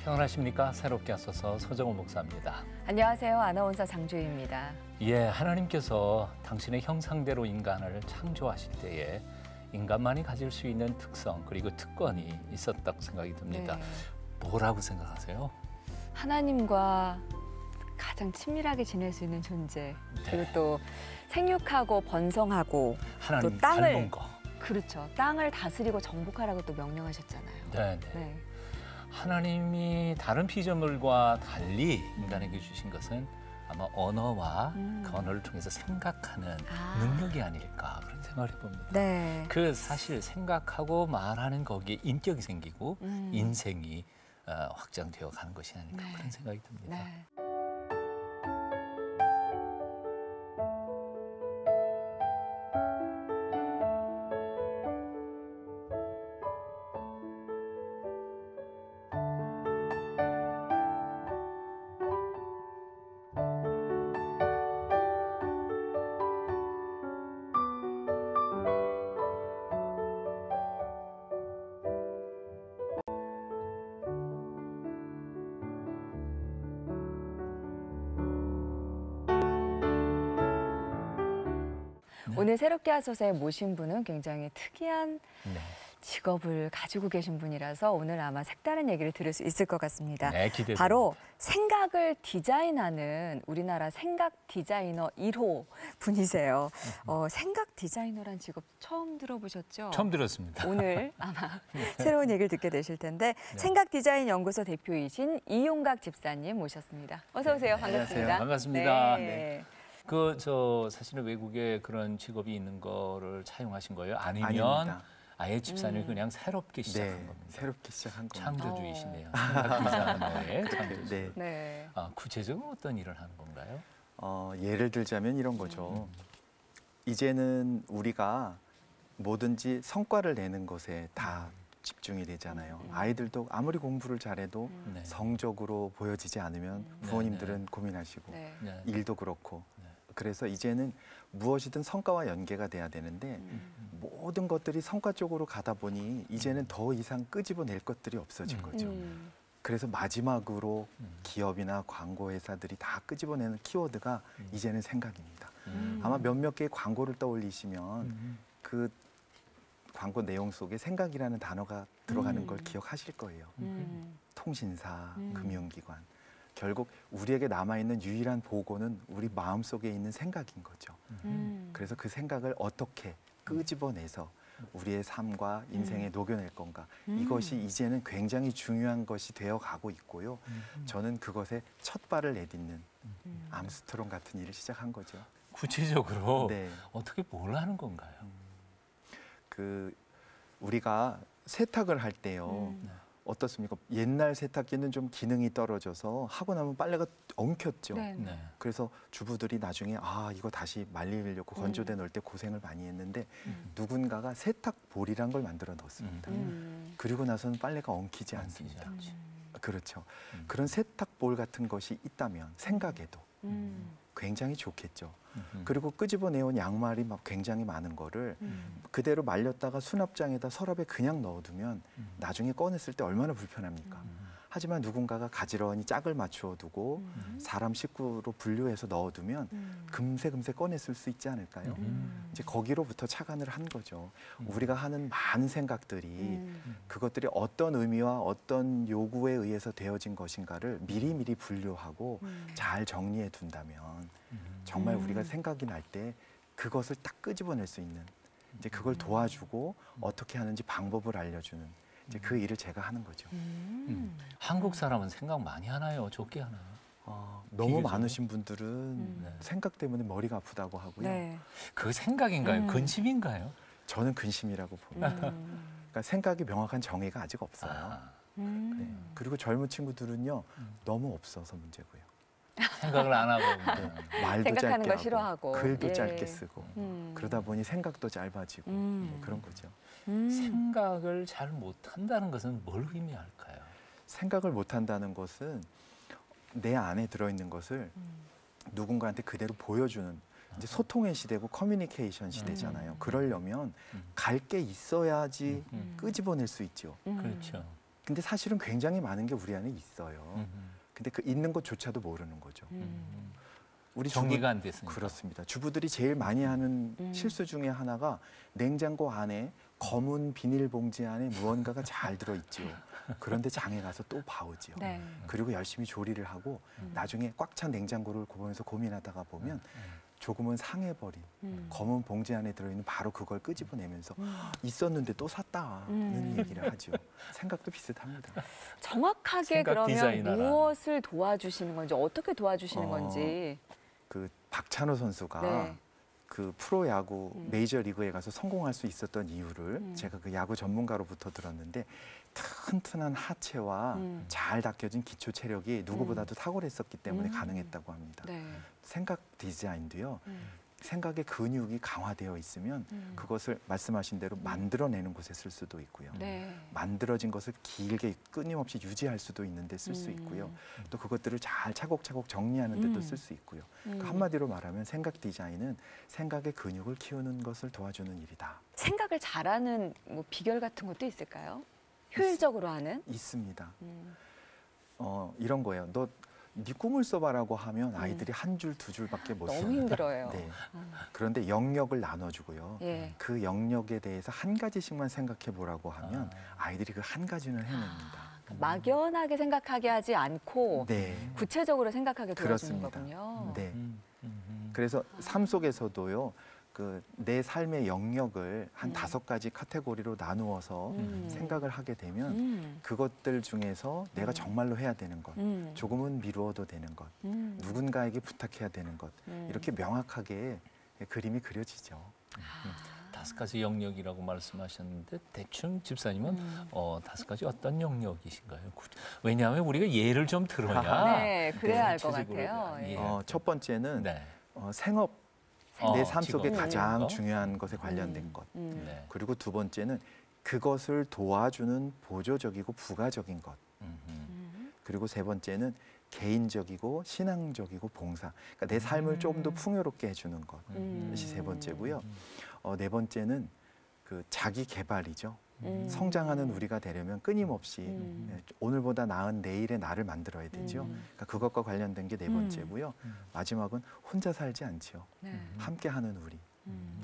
평안하십니까? 새롭게 하소서 서정호 목사입니다. 안녕하세요. 아나운서 장주희입니다. 예, 하나님께서 당신의 형상대로 인간을 창조하실 때에 인간만이 가질 수 있는 특성 그리고 특권이 있었다고 생각이 듭니다. 네. 뭐라고 생각하세요? 하나님과 가장 친밀하게 지낼 수 있는 존재. 그리고 네. 또 생육하고 번성하고 하나님 또 땅을 닮은 거. 그렇죠. 땅을 다스리고 정복하라고 또 명령하셨잖아요. 네, 네. 네. 하나님이 다른 피조물과 달리 인간에게 주신 것은 아마 언어와 그 언어를 통해서 생각하는 능력이 아닐까 그런 생각을 해봅니다. 네. 그 사실 생각하고 말하는 거기에 인격이 생기고 인생이 확장되어 가는 것이 아닐까 네. 그런 생각이 듭니다. 네. 오늘 새롭게 하소서에 모신 분은 굉장히 특이한 네. 직업을 가지고 계신 분이라서 오늘 아마 색다른 얘기를 들을 수 있을 것 같습니다. 네, 기대됩니다. 바로 생각을 디자인하는 우리나라 생각 디자이너 1호 분이세요. 생각 디자이너란 직업 처음 들어보셨죠? 처음 들었습니다. 오늘 아마 새로운 얘기를 듣게 되실 텐데 생각 디자인 연구소 대표이신 이용각 집사님 모셨습니다. 어서 오세요. 반갑습니다. 안녕하세요. 반갑습니다. 네. 사실은 외국에 그런 직업이 있는 거를 차용하신 거예요? 아니면 아닙니다. 아예 집사님이 그냥 새롭게 시작한 네, 겁니다. 새롭게 시작한 겁니다. 창조주이시네요. 생각 디자이너의 창조주. 네. 네. 구체적으로 어떤 일을 하는 건가요? 예를 들자면 이런 거죠. 이제는 우리가 뭐든지 성과를 내는 것에 다 집중이 되잖아요. 아이들도 아무리 공부를 잘해도 네. 성적으로 보여지지 않으면 부모님들은 고민하시고 네. 네. 일도 그렇고 네. 그래서 이제는 무엇이든 성과와 연계가 돼야 되는데 모든 것들이 성과 쪽으로 가다 보니 이제는 더 이상 끄집어낼 것들이 없어진 거죠. 그래서 마지막으로 기업이나 광고 회사들이 다 끄집어내는 키워드가 이제는 생각입니다. 아마 몇몇 개의 광고를 떠올리시면 그 광고 내용 속에 생각이라는 단어가 들어가는 걸 기억하실 거예요. 통신사, 금융기관. 결국 우리에게 남아있는 유일한 보고는 우리 마음속에 있는 생각인 거죠. 그래서 그 생각을 어떻게 끄집어내서 우리의 삶과 인생에 녹여낼 건가. 이것이 이제는 굉장히 중요한 것이 되어가고 있고요. 저는 그것에 첫 발을 내딛는 암스트롱 같은 일을 시작한 거죠. 구체적으로 네. 어떻게 뭘 하는 건가요? 우리가 세탁을 할 때요. 어떻습니까? 옛날 세탁기는 좀 기능이 떨어져서 하고 나면 빨래가 엉켰죠. 네. 네. 그래서 주부들이 나중에 이거 다시 말리려고 건조대 넣을 때 고생을 많이 했는데 누군가가 세탁볼이란 걸 만들어 넣었습니다. 그리고 나서는 빨래가 엉키지 않습니다. 그렇죠. 그런 세탁볼 같은 것이 있다면 생각에도 굉장히 좋겠죠. 그리고 끄집어내온 양말이 막 굉장히 많은 거를 그대로 말렸다가 수납장에다 서랍에 그냥 넣어두면 나중에 꺼냈을 때 얼마나 불편합니까? 하지만 누군가가 가지런히 짝을 맞추어 두고 사람 식구로 분류해서 넣어두면 금세 꺼냈을 수 있지 않을까요? 이제 거기로부터 착안을 한 거죠. 우리가 하는 많은 생각들이 그것들이 어떤 의미와 어떤 요구에 의해서 되어진 것인가를 미리미리 분류하고 잘 정리해 둔다면 정말 우리가 생각이 날 때 그것을 딱 끄집어낼 수 있는 이제 그걸 도와주고 어떻게 하는지 방법을 알려주는 이제 그 일을 제가 하는 거죠. 한국 사람은 생각 많이 하나요? 적게 하나요? 너무 비교적으로? 많으신 분들은 생각 때문에 머리가 아프다고 하고요. 네. 그 생각인가요? 근심인가요? 저는 근심이라고 봅니다. 그러니까 생각이 명확한 정의가 아직 없어요. 네. 그리고 젊은 친구들은요 너무 없어서 문제고요. 생각을 안 하고 말도 생각하는 짧게 거 하고 싫어하고. 글도 예. 짧게 쓰고 그러다 보니 생각도 짧아지고 그런 거죠. 생각을 잘 못한다는 것은 뭘 의미할까요? 생각을 못한다는 것은 내 안에 들어있는 것을 누군가한테 그대로 보여주는 이제 소통의 시대고 커뮤니케이션 시대잖아요. 그러려면 갈 게 있어야지 끄집어낼 수 있죠. 그렇죠. 근데 사실은 굉장히 많은 게 우리 안에 있어요. 근데 그 있는 것조차도 모르는 거죠. 우리 정리가 안 됐으니까. 그렇습니다. 주부들이 제일 많이 하는 실수 중에 하나가 냉장고 안에 검은 비닐봉지 안에 무언가가 잘 들어있지요. 그런데 장에 가서 또 봐오지요. 네. 그리고 열심히 조리를 하고 나중에 꽉 찬 냉장고를 보면서 고민하다가 보면 조금은 상해버린 검은 봉지 안에 들어있는 바로 그걸 끄집어내면서 있었는데 또 샀다는 얘기를 하죠. 생각도 비슷합니다. 정확하게 생각 그러면 디자이너라. 무엇을 도와주시는 건지 어떻게 도와주시는 건지. 그 박찬호 선수가 네. 그 프로야구 메이저리그에 가서 성공할 수 있었던 이유를 제가 그 야구 전문가로부터 들었는데 튼튼한 하체와 잘 닦여진 기초 체력이 누구보다도 탁월했었기 때문에 가능했다고 합니다. 네. 생각 디자인도요. 생각의 근육이 강화되어 있으면 그것을 말씀하신 대로 만들어내는 곳에 쓸 수도 있고요. 네. 만들어진 것을 길게 끊임없이 유지할 수도 있는데 쓸 수 있고요. 또 그것들을 잘 차곡차곡 정리하는 데도 쓸 수 있고요. 그러니까 한마디로 말하면 생각 디자인은 생각의 근육을 키우는 것을 도와주는 일이다. 생각을 잘하는 뭐 비결 같은 것도 있을까요? 효율적으로 하는? 있습니다. 이런 거예요. 너 네 꿈을 써봐라고 하면 아이들이 한 줄, 두 줄밖에 못 써요. 너무 힘들어요. 네. 그런데 영역을 나눠주고요. 예. 그 영역에 대해서 한 가지씩만 생각해 보라고 하면 아이들이 그 한 가지는 해냅니다. 막연하게 생각하게 하지 않고 네. 구체적으로 생각하게 도와주는 그렇습니다. 거군요. 네. 그래서 삶 속에서도요. 그 내 삶의 영역을 한 5가지 카테고리로 나누어서 생각을 하게 되면 그것들 중에서 내가 정말로 해야 되는 것, 조금은 미루어도 되는 것, 누군가에게 부탁해야 되는 것, 이렇게 명확하게 그림이 그려지죠. 5가지 영역이라고 말씀하셨는데 대충 집사님은 5가지 어떤 영역이신가요? 왜냐하면 우리가 예를 좀 들어야 네, 그래야 알 것 구체적으로 같아요. 예. 첫 번째는 네. 생업, 내 삶 속에 직업. 가장 중요한 것에 관련된 것. 네. 그리고 두 번째는 그것을 도와주는 보조적이고 부가적인 것. 그리고 세 번째는 개인적이고 신앙적이고 봉사. 그러니까 내 삶을 조금 더 풍요롭게 해주는 것. 이것이 세 번째고요. 네 번째는 그 자기 개발이죠. 성장하는 우리가 되려면 끊임없이 오늘보다 나은 내일의 나를 만들어야 되죠. 그러니까 그것과 관련된 게 네 번째고요. 마지막은 혼자 살지 않지요. 네. 함께하는 우리.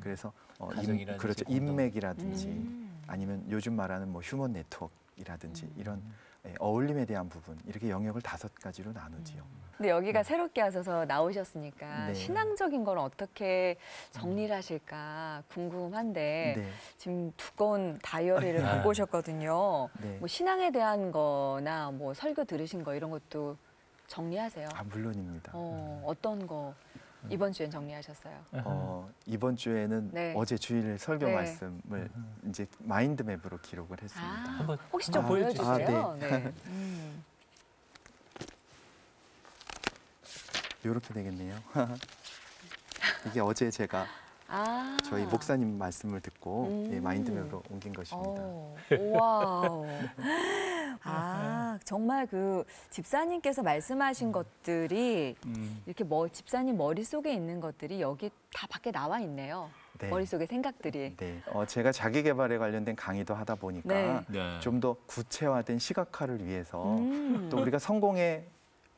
그래서 가정이라든지 그렇죠. 공동. 인맥이라든지 아니면 요즘 말하는 뭐 휴먼 네트워크이라든지 이런 어울림에 대한 부분 이렇게 영역을 5가지로 나누지요. 근데 여기가 새롭게 하셔서 나오셨으니까 네. 신앙적인 걸 어떻게 정리를 하실까 궁금한데 네. 지금 두꺼운 다이어리를 갖고 오셨거든요. 네. 뭐 신앙에 대한 거나 뭐 설교 들으신 거 이런 것도 정리하세요? 물론입니다. 어떤 거 이번 주엔 정리하셨어요? 이번 주에는 네. 어제 주일 설교 네. 말씀을 이제 마인드맵으로 기록을 했습니다. 한번 혹시 좀 보여주세요. 보여주세요. 네. 이렇게 되겠네요. 이게 어제 제가 저희 목사님 말씀을 듣고 마인드맵으로 옮긴 것입니다. 와우. 정말 그 집사님께서 말씀하신 것들이 이렇게 집사님 머릿속에 있는 것들이 여기 다 밖에 나와 있네요. 네. 머릿속의 생각들이. 네, 제가 자기 개발에 관련된 강의도 하다 보니까 네. 네. 좀 더 구체화된 시각화를 위해서 또 우리가 성공의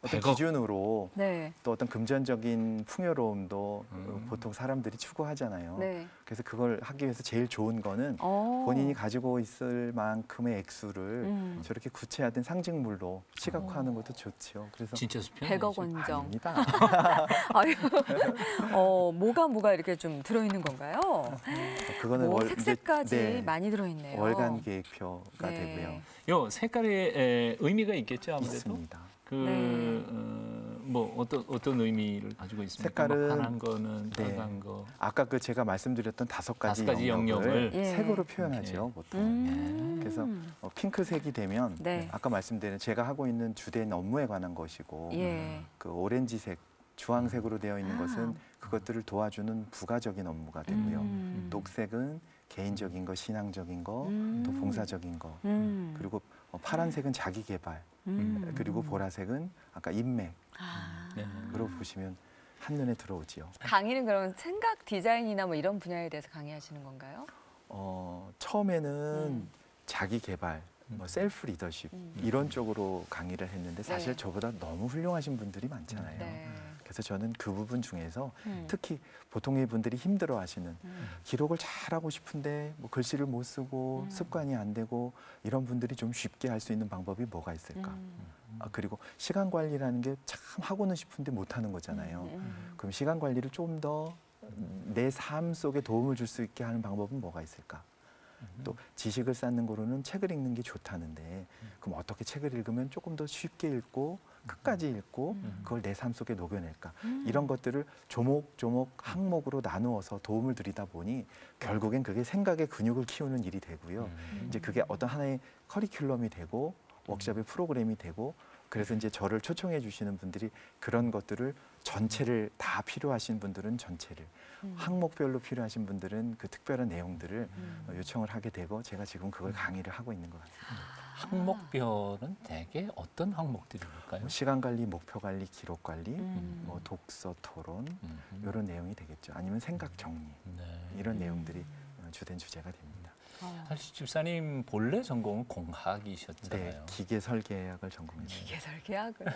어떤 100억. 기준으로 네. 또 어떤 금전적인 풍요로움도 보통 사람들이 추구하잖아요. 네. 그래서 그걸 하기 위해서 제일 좋은 거는 본인이 가지고 있을 만큼의 액수를 저렇게 구체화된 상징물로 시각화하는 것도 좋죠. 그래서 진짜 수평 100억 원정. 아닙니다. 아유, 뭐가 이렇게 좀 들어있는 건가요? 그거는 뭐 색색까지 네, 많이 들어있네요. 월간 계획표가 네. 되고요. 요 색깔에 의미가 있겠죠 아무래도. 있습니다. 뭐 어떤 의미를 가지고 있습니까? 색깔은 뭐 파란 거는 네. 빨간 거. 아까 그 제가 말씀드렸던 5가지 5가지 영역을 예. 색으로 표현하죠, 보통. 그래서 핑크색이 되면 네. 아까 말씀드린 제가 하고 있는 주된 업무에 관한 것이고 예. 그 오렌지색, 주황색으로 되어 있는 것은 그것들을 도와주는 부가적인 업무가 되고요. 녹색은 개인적인 거, 신앙적인 거, 또 봉사적인 거. 그리고 파란색은 자기 개발. 그리고 보라색은 아까 인맥. 그로 보시면 한눈에 들어오지요. 강의는 그럼 생각 디자인이나 뭐 이런 분야에 대해서 강의하시는 건가요? 처음에는 자기 개발, 뭐 셀프 리더십 이런 쪽으로 강의를 했는데 사실 네. 저보다 너무 훌륭하신 분들이 많잖아요. 네. 그래서 저는 그 부분 중에서 특히 보통의 분들이 힘들어하시는 기록을 잘하고 싶은데 뭐 글씨를 못 쓰고 습관이 안 되고 이런 분들이 좀 쉽게 할 수 있는 방법이 뭐가 있을까? 그리고 시간 관리라는 게 참 하고는 싶은데 못 하는 거잖아요. 그럼 시간 관리를 좀 더 내 삶 속에 도움을 줄 수 있게 하는 방법은 뭐가 있을까? 또 지식을 쌓는 거로는 책을 읽는 게 좋다는데 그럼 어떻게 책을 읽으면 조금 더 쉽게 읽고 끝까지 읽고 그걸 내 삶 속에 녹여낼까? 이런 것들을 조목조목 항목으로 나누어서 도움을 드리다 보니 결국엔 그게 생각의 근육을 키우는 일이 되고요. 이제 그게 어떤 하나의 커리큘럼이 되고 워크숍의 프로그램이 되고 그래서 이제 저를 초청해 주시는 분들이 그런 것들을 전체를 다 필요하신 분들은 전체를 항목별로 필요하신 분들은 그 특별한 내용들을 요청을 하게 되고 제가 지금 그걸 강의를 하고 있는 것 같습니다. 항목별은 대개 어떤 항목들일까요? 시간 관리, 목표 관리, 기록 관리, 뭐 독서, 토론 이런 내용이 되겠죠. 아니면 생각 정리 네. 이런 내용들이 주된 주제가 됩니다. 사실 집사님 본래 전공은 공학이셨잖아요. 네, 기계 설계학을 전공했어요. 기계 설계학을.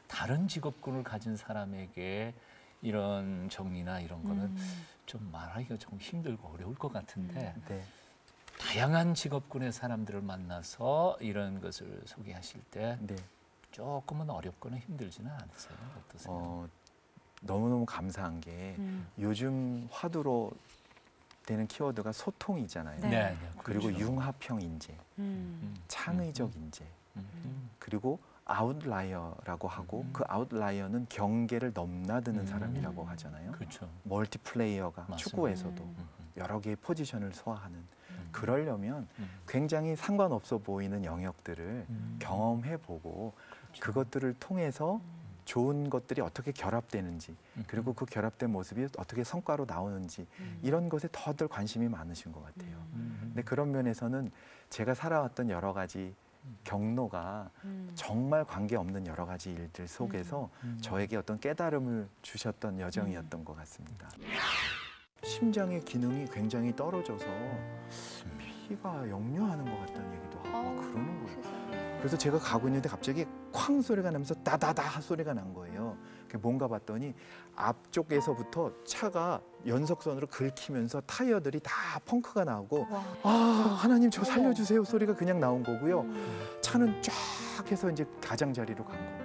다른 직업군을 가진 사람에게 이런 정리나 이런 거는 좀 말하기가 좀 힘들고 어려울 것 같은데 네. 다양한 직업군의 사람들을 만나서 이런 것을 소개하실 때 네. 조금은 어렵거나 힘들지는 않으세요? 어떠세요? 너무너무 감사한 게 요즘 화두로 되는 키워드가 소통이잖아요. 네. 네, 그리고 그렇죠. 융합형 인재, 창의적 인재, 그리고 아웃라이어라고 하고 그 아웃라이어는 경계를 넘나드는 사람이라고 하잖아요. 그렇죠. 멀티플레이어가 맞습니다. 축구에서도 여러 개의 포지션을 소화하는 그러려면 굉장히 상관없어 보이는 영역들을 경험해보고 그것들을 통해서 좋은 것들이 어떻게 결합되는지 그리고 그 결합된 모습이 어떻게 성과로 나오는지 이런 것에 더들 관심이 많으신 것 같아요. 근데 그런 면에서는 제가 살아왔던 여러 가지 경로가 정말 관계없는 여러 가지 일들 속에서 저에게 어떤 깨달음을 주셨던 여정이었던 것 같습니다. 심장의 기능이 굉장히 떨어져서 피가 역류하는 것 같다는 얘기도 하고 막 그러는 거예요. 그래서 제가 가고 있는데 갑자기 쾅 소리가 나면서 다다다 소리가 난 거예요. 뭔가 봤더니 앞쪽에서부터 차가 연속선으로 긁히면서 타이어들이 다 펑크가 나오고 하나님 저 살려주세요 소리가 그냥 나온 거고요. 차는 쫙 해서 이제 가장자리로 간 거예요.